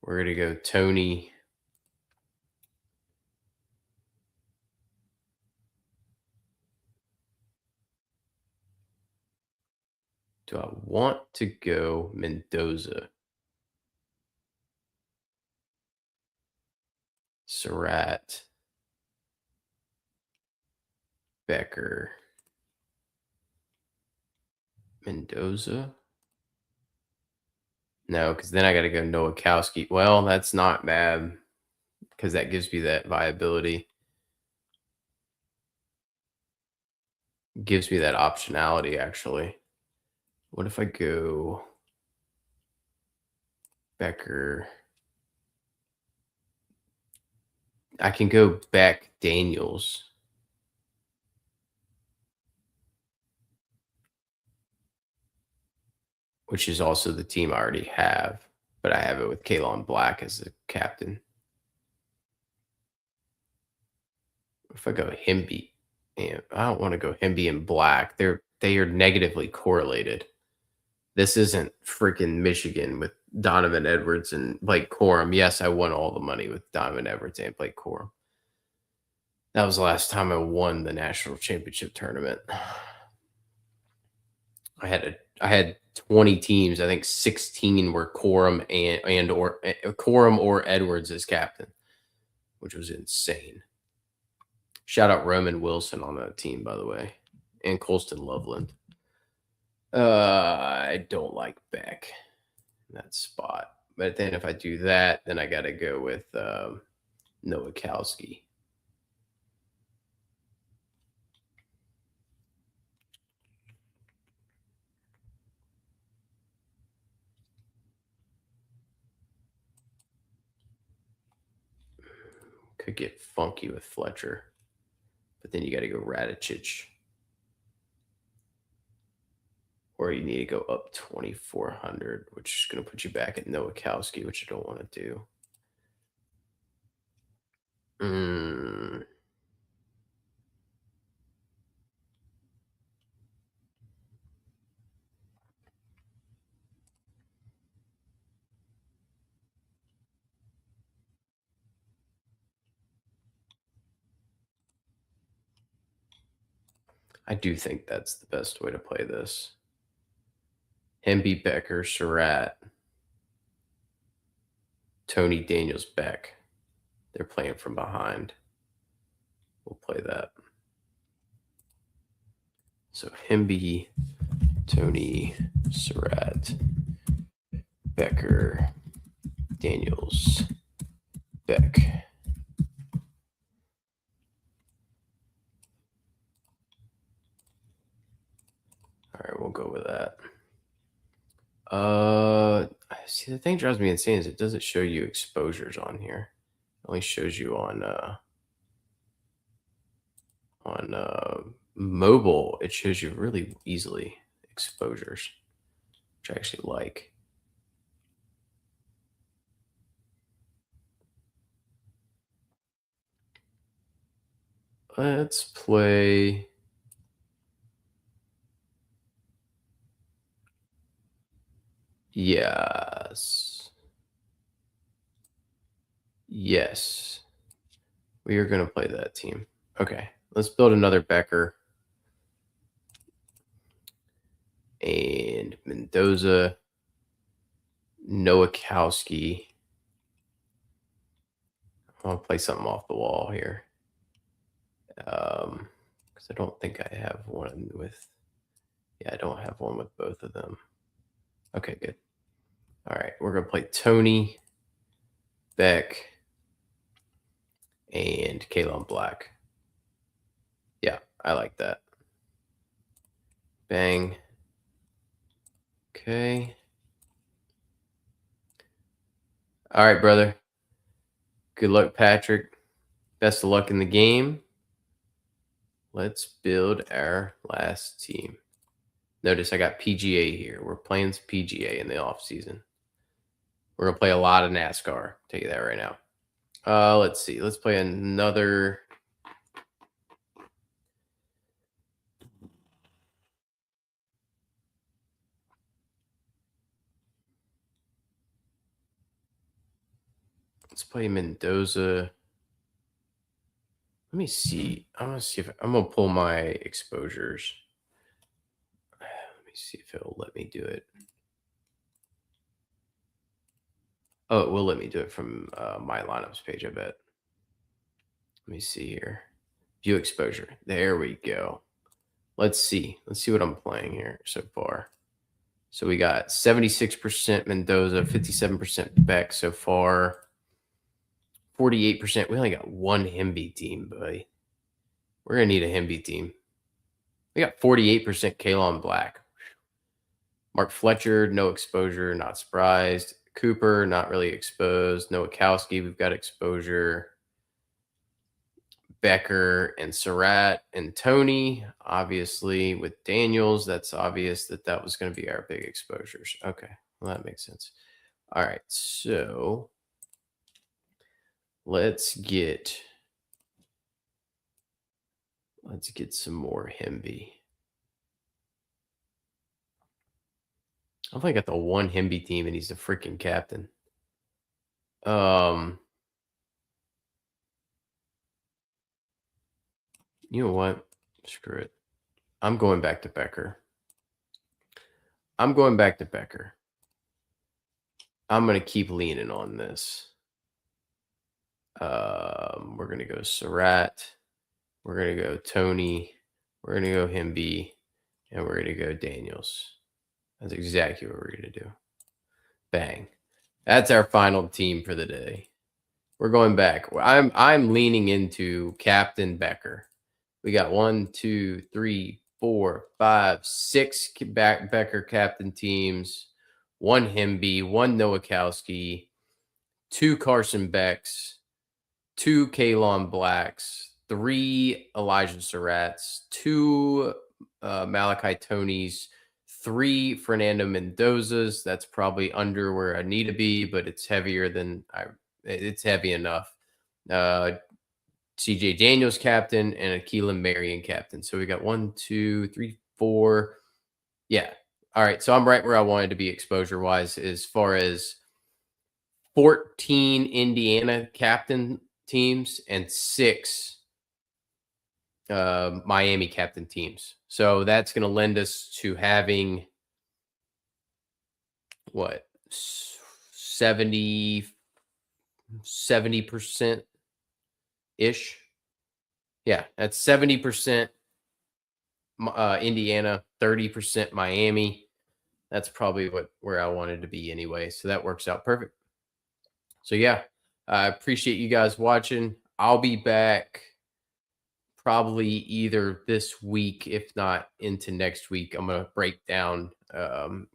We're gonna go Tony. Do I want to go Mendoza? Surratt. Becker. Mendoza? No, because then I got to go Nowakowski. Well, that's not bad because that gives me that viability. Gives me that optionality, actually. What if I go Becker? I can go Beck Daniels. Which is also the team I already have, but I have it with Kalon Black as the captain. If I go Hemby, and I don't want to go Hemby and Black. They are negatively correlated. This isn't freaking Michigan with Donovan Edwards and Blake Corum. Yes, I won all the money with Donovan Edwards and Blake Corum. That was the last time I won the national championship tournament. I had 20 teams. I think 16 were Corum or Corum or Edwards as captain, which was insane. Shout out Roman Wilson on that team, by the way, and Colston Loveland. I don't like Beck in that spot. But then if I do that, then I got to go with Nowakowski. Could get funky with Fletcher. But then you got to go Radicic. Or you need to go up 2,400, which is going to put you back at Nowakowski, which I don't want to do. I do think that's the best way to play this. Hemby, Becker, Surratt, Tony, Daniels, Beck. They're playing from behind. We'll play that. So Hemby, Tony, Surratt, Becker, Daniels, Beck. All right, we'll go with that. See, the thing that drives me insane is it doesn't show you exposures on here. It only shows you on mobile. It shows you really easily exposures, which I actually like. Let's play. Yes. Yes. We are going to play that team. Okay. Let's build another Becker. And Mendoza. Nowakowski. I want to play something off the wall here. Because I don't think I have one with. Yeah, I don't have one with both of them. Okay, good. All right, we're going to play Tony, Beck, and Kalon Black. Yeah, I like that. Bang. Okay. All right, brother. Good luck, Patrick. Best of luck in the game. Let's build our last team. Notice I got PGA here. We're playing PGA in the off season. We're going to play a lot of NASCAR. I'll tell you that right now. Let's see. Let's play another. Let's play Mendoza. Let me see. I'm going to see if I'm going to pull my exposures. Let me see if it'll let me do it. Oh, it will let me do it from my lineups page, I bet. Let me see here. View exposure. There we go. Let's see. Let's see what I'm playing here so far. So we got 76% Mendoza, 57% Beck so far. 48%. We only got one Hemby team, boy. We're going to need a Hemby team. We got 48% Kalon Black. Mark Fletcher, no exposure, not surprised. Cooper, not really exposed. Nowakowski, we've got exposure. Becker and Surratt and Tony, obviously with Daniels, that's obvious that was going to be our big exposures. Okay, well, that makes sense. All right, so let's get some more Hemby. I've only got the one Hemby team, and he's the freaking captain. You know what? Screw it. I'm going back to Becker. I'm going to keep leaning on this. We're going to go Surratt. We're going to go Tony. We're going to go Hemby. And we're going to go Daniels. That's exactly what we're going to do. Bang. That's our final team for the day. We're going back. I'm leaning into Captain Becker. We got 1, 2, 3, 4, 5, 6 Becker captain teams, 1 Hemby, 1 Nowakowski, 2 Carson Becks, 2 Kalon Blacks, 3 Elijah Surratts, 2 Malachi Tonys, 3 Fernando Mendozas. That's probably under where I need to be, but it's heavier than it's heavy enough. CJ Daniels captain and a Keelan Marion captain. So we got 1, 2, 3, 4. Yeah. All right. So I'm right where I wanted to be exposure wise as far as 14 Indiana captain teams and 6 Miami captain teams. So that's going to lend us to having what 70% ish. Yeah, that's 70% Indiana, 30% Miami. That's probably where I wanted to be anyway. So that works out perfect. So yeah, I appreciate you guys watching. I'll be back probably either this week, if not into next week. I'm going to break down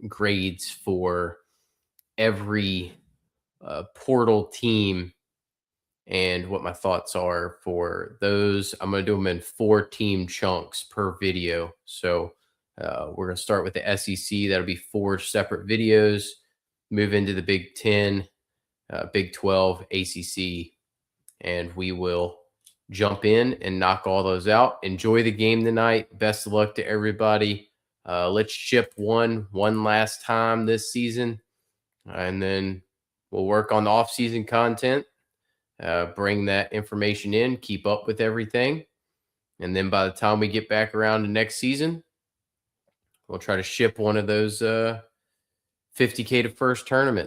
grades for every portal team and what my thoughts are for those. I'm going to do them in 4 team chunks per video. So we're going to start with the SEC. That'll be 4 separate videos. Move into the Big 10, Big 12, ACC, and we will jump in and knock all those out. Enjoy the game tonight. Best of luck to everybody. Let's ship one last time this season, and then we'll work on the off-season content. Bring that information in, keep up with everything. And then by the time we get back around to next season, we'll try to ship one of those 50K to first tournament.